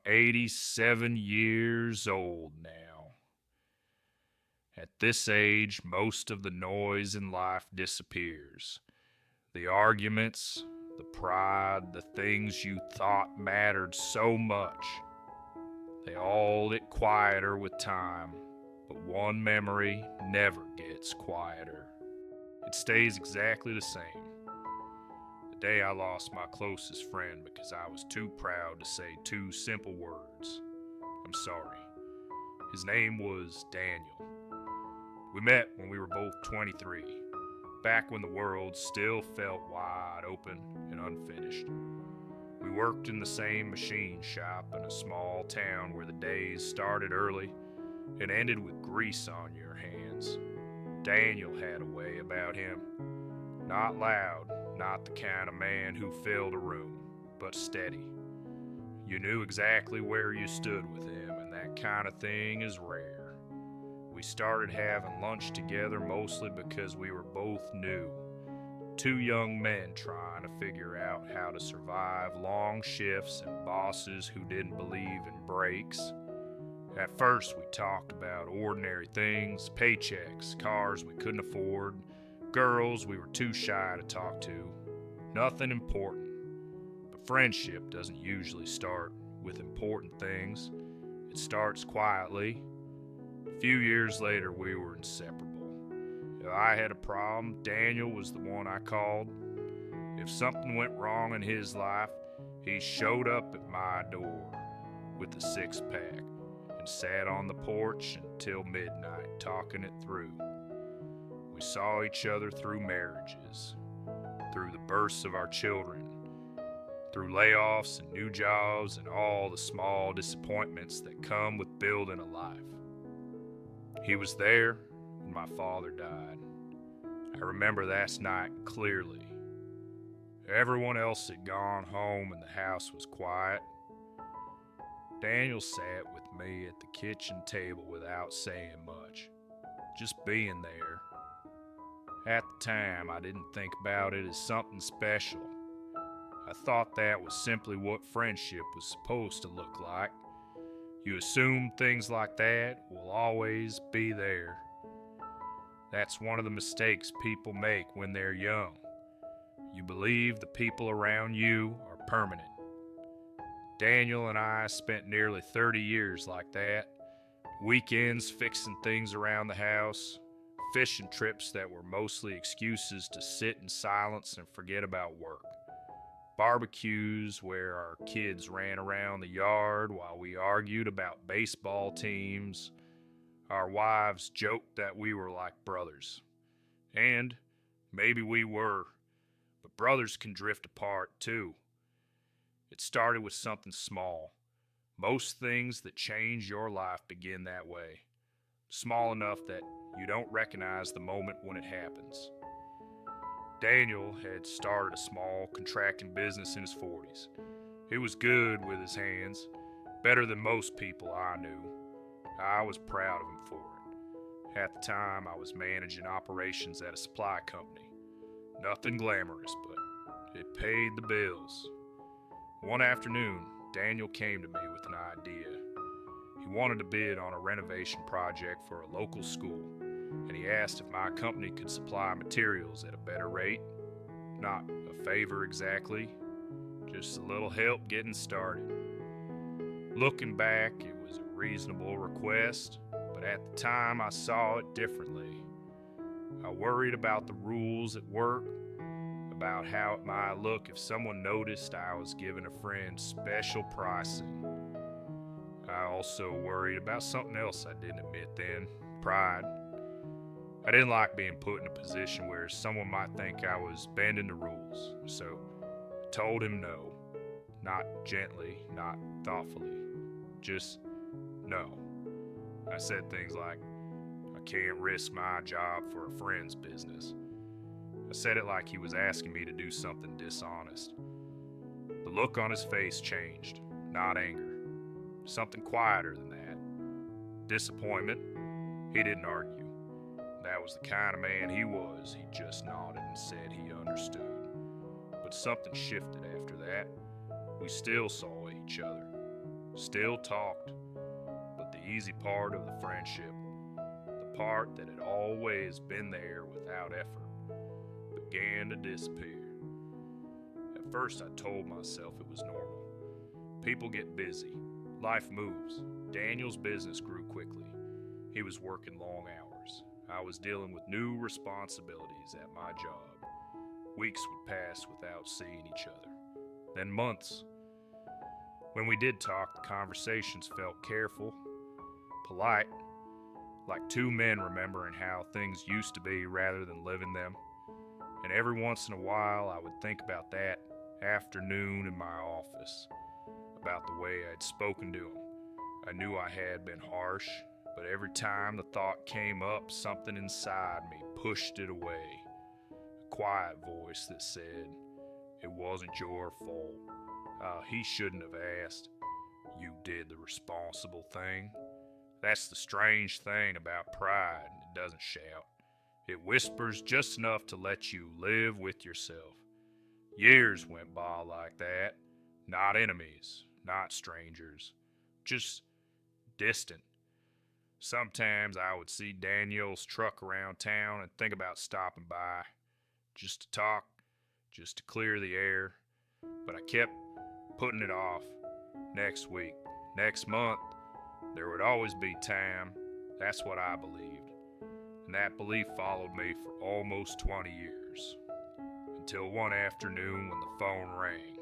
87 years old now. At this age, most of the noise in life disappears. The arguments, the pride, the things you thought mattered so much. They all get quieter with time, but one memory never gets quieter. It stays exactly the same. The day I lost my closest friend because I was too proud to say two simple words. I'm sorry. His name was Daniel. We met when we were both 23, back when the world still felt wide open and unfinished. We worked in the same machine shop in a small town where the days started early and ended with grease on your hands. Daniel had a way about him. Not loud, not the kind of man who filled a room, but steady. You knew exactly where you stood with him, and that kind of thing is rare. We started having lunch together mostly because we were both new. Two young men trying to figure out how to survive long shifts and bosses who didn't believe in breaks. At first, we talked about ordinary things, paychecks, cars we couldn't afford, girls we were too shy to talk to. Nothing important. But friendship doesn't usually start with important things. It starts quietly. A few years later, we were inseparable. If I had a problem, Daniel was the one I called. If something went wrong in his life, he showed up at my door with a six-pack and sat on the porch until midnight talking it through. We saw each other through marriages, through the births of our children, through layoffs and new jobs and all the small disappointments that come with building a life. He was there when my father died. I remember that night clearly. Everyone else had gone home and the house was quiet. Daniel sat with me at the kitchen table without saying much, just being there. At the time, I didn't think about it as something special. I thought that was simply what friendship was supposed to look like. You assume things like that will always be there. That's one of the mistakes people make when they're young. You believe the people around you are permanent. Daniel and I spent nearly 30 years like that. Weekends fixing things around the house, fishing trips that were mostly excuses to sit in silence and forget about work. Barbecues where our kids ran around the yard while we argued about baseball teams. Our wives joked that we were like brothers. And maybe we were, but brothers can drift apart too. It started with something small. Most things that change your life begin that way. Small enough that you don't recognize the moment when it happens. Daniel had started a small contracting business in his 40s. He was good with his hands, better than most people I knew. I was proud of him for it. At the time, I was managing operations at a supply company. Nothing glamorous, but it paid the bills. One afternoon, Daniel came to me with an idea. He wanted to bid on a renovation project for a local school, and he asked if my company could supply materials at a better rate. Not a favor exactly, just a little help getting started. Looking back, it was a reasonable request, but at the time I saw it differently. I worried about the rules at work, about how it might look if someone noticed I was giving a friend special pricing. I also worried about something else I didn't admit then, pride. I didn't like being put in a position where someone might think I was bending the rules, so I told him no. Not gently, not thoughtfully, just no. I said things like, I can't risk my job for a friend's business. I said it like he was asking me to do something dishonest. The look on his face changed, not anger. Something quieter than that. Disappointment. He didn't argue. That was the kind of man he was. He just nodded and said he understood. But something shifted after that. We still saw each other. still talked, but the easy part of the friendship, the part that had always been there without effort, began to disappear. At first, I told myself it was normal. People get busy. Life moves. Daniel's business grew quickly. He was working long hours. I was dealing with new responsibilities at my job. Weeks would pass without seeing each other. Then months. When we did talk, the conversations felt careful, polite, like two men remembering how things used to be rather than living them. And every once in a while, I would think about that afternoon in my office, about the way I'd spoken to him. I knew I had been harsh, but every time the thought came up, something inside me pushed it away. A quiet voice that said, "It wasn't your fault. He shouldn't have asked. You did the responsible thing." That's the strange thing about pride. It doesn't shout. It whispers just enough to let you live with yourself. Years went by like that. Not enemies, not strangers, just distant. Sometimes I would see Daniel's truck around town and think about stopping by, just to talk, just to clear the air. But I kept putting it off. Next week, next month, there would always be time. That's what I believed. And that belief followed me for almost 20 years. Until one afternoon when the phone rang.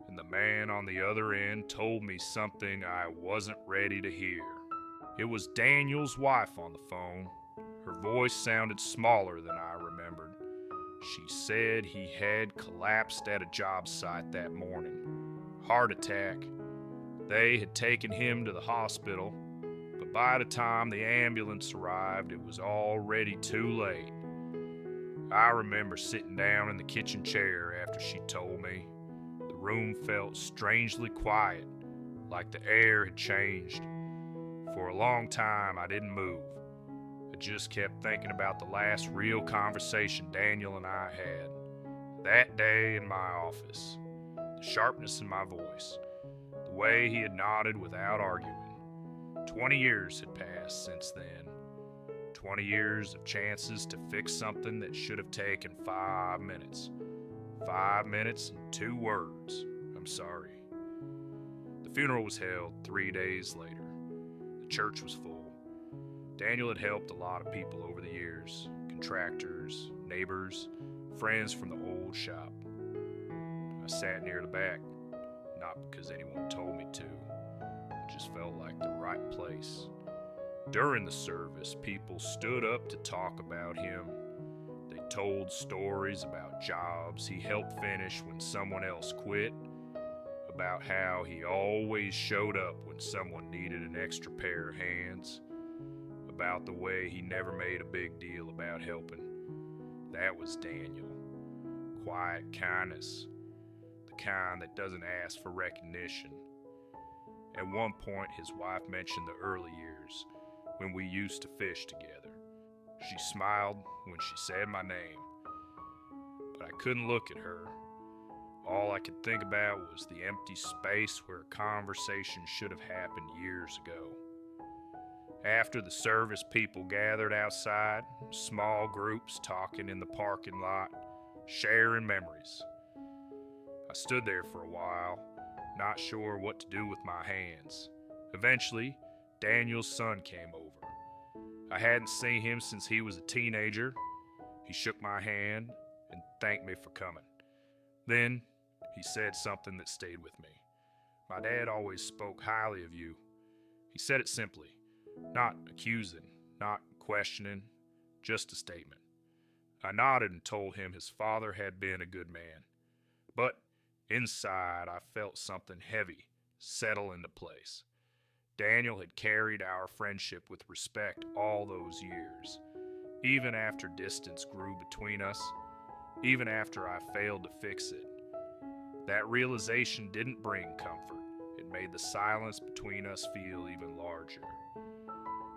And the man on the other end told me something I wasn't ready to hear. It was Daniel's wife on the phone. Her voice sounded smaller than I remembered. She said he had collapsed at a job site that morning. Heart attack. They had taken him to the hospital, but by the time the ambulance arrived, it was already too late. I remember sitting down in the kitchen chair after she told me. The room felt strangely quiet, like the air had changed. For a long time, I didn't move. I just kept thinking about the last real conversation Daniel and I had. That day in my office. The sharpness in my voice. The way he had nodded without arguing. 20 years had passed since then. 20 years of chances to fix something that should have taken 5 minutes. 5 minutes and 2 words. I'm sorry. The funeral was held 3 days later. The church was full. Daniel had helped a lot of people over the years. Contractors, neighbors, friends from the old shop. I sat near the back, not because anyone told me to. It just felt like the right place. During the service, people stood up to talk about him. They told stories about jobs he helped finish when someone else quit, about how he always showed up when someone needed an extra pair of hands, about the way he never made a big deal about helping. That was Daniel. Quiet kindness, the kind that doesn't ask for recognition. At one point, his wife mentioned the early years, when we used to fish together. She smiled when she said my name, but I couldn't look at her. All I could think about was the empty space where a conversation should have happened years ago. After the service, people gathered outside, small groups talking in the parking lot, sharing memories. I stood there for a while, not sure what to do with my hands. Eventually, Daniel's son came over. I hadn't seen him since he was a teenager. He shook my hand and thanked me for coming. Then, he said something that stayed with me. "My dad always spoke highly of you." He said it simply, not accusing, not questioning, just a statement. I nodded and told him his father had been a good man. But inside, I felt something heavy settle into place. Daniel had carried our friendship with respect all those years, even after distance grew between us, even after I failed to fix it. That realization didn't bring comfort. It made the silence between us feel even larger.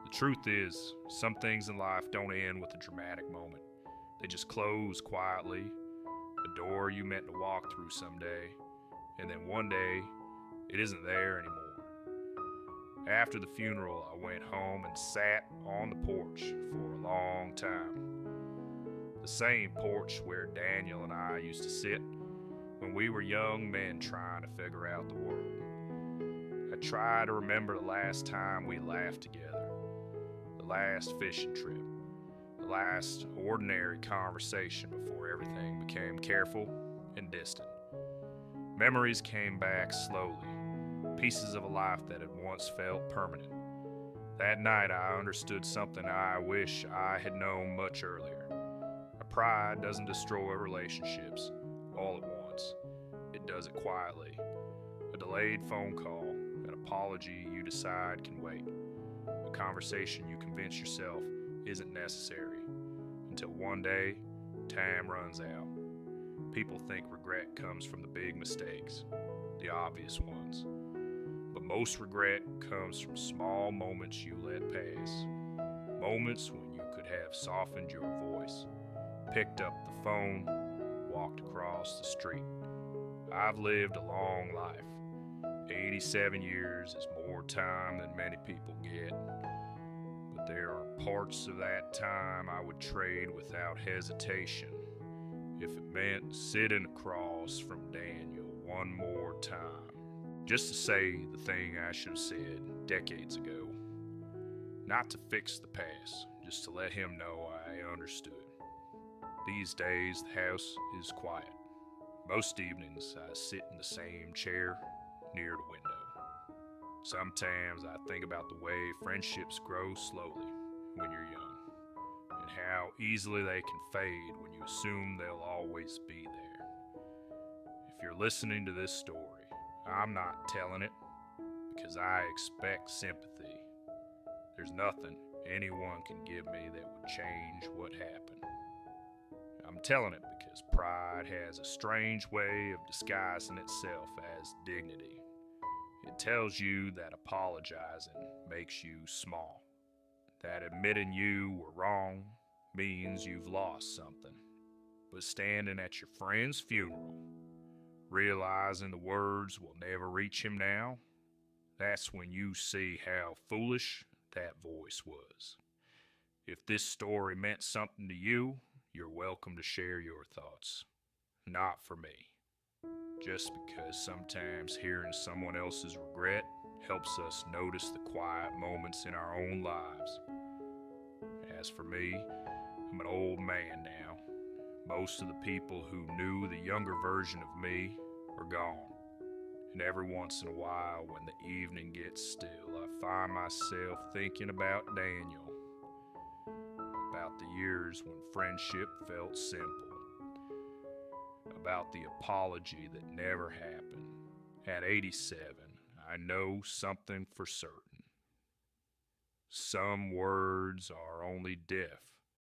The truth is, some things in life don't end with a dramatic moment. They just close quietly, a door you meant to walk through someday, and then one day, it isn't there anymore. After the funeral, I went home and sat on the porch for a long time. The same porch where Daniel and I used to sit when we were young men trying to figure out the world. I try to remember the last time we laughed together, the last fishing trip, the last ordinary conversation before everything became careful and distant. Memories came back slowly, pieces of a life that had once felt permanent. That night I understood something I wish I had known much earlier. Pride doesn't destroy relationships all at once. It does it quietly. A delayed phone call, an apology you decide can wait, a conversation you convince yourself isn't necessary, until one day, time runs out. People think regret comes from the big mistakes, the obvious ones. But most regret comes from small moments you let pass, moments when you could have softened your voice, picked up the phone, walked across the street. I've lived a long life. 87 years is more time than many people get. But there are parts of that time I would trade without hesitation if it meant sitting across from Daniel one more time, just to say the thing I should have said decades ago. Not to fix the past, just to let him know I understood. These days, the house is quiet. Most evenings, I sit in the same chair near the window. Sometimes I think about the way friendships grow slowly when you're young, and how easily they can fade when you assume they'll always be there. If you're listening to this story, I'm not telling it because I expect sympathy. There's nothing anyone can give me that would change what happened. I'm telling it because pride has a strange way of disguising itself as dignity. It tells you that apologizing makes you small, that admitting you were wrong means you've lost something. But standing at your friend's funeral, realizing the words will never reach him now, that's when you see how foolish that voice was. If this story meant something to you, you're welcome to share your thoughts. Not for me. Just because sometimes hearing someone else's regret helps us notice the quiet moments in our own lives. As for me, I'm an old man now. Most of the people who knew the younger version of me are gone. And every once in a while, when the evening gets still, I find myself thinking about Daniel, about the years when friendship felt simple, about the apology that never happened. At 87, I know something for certain. Some words are only deaf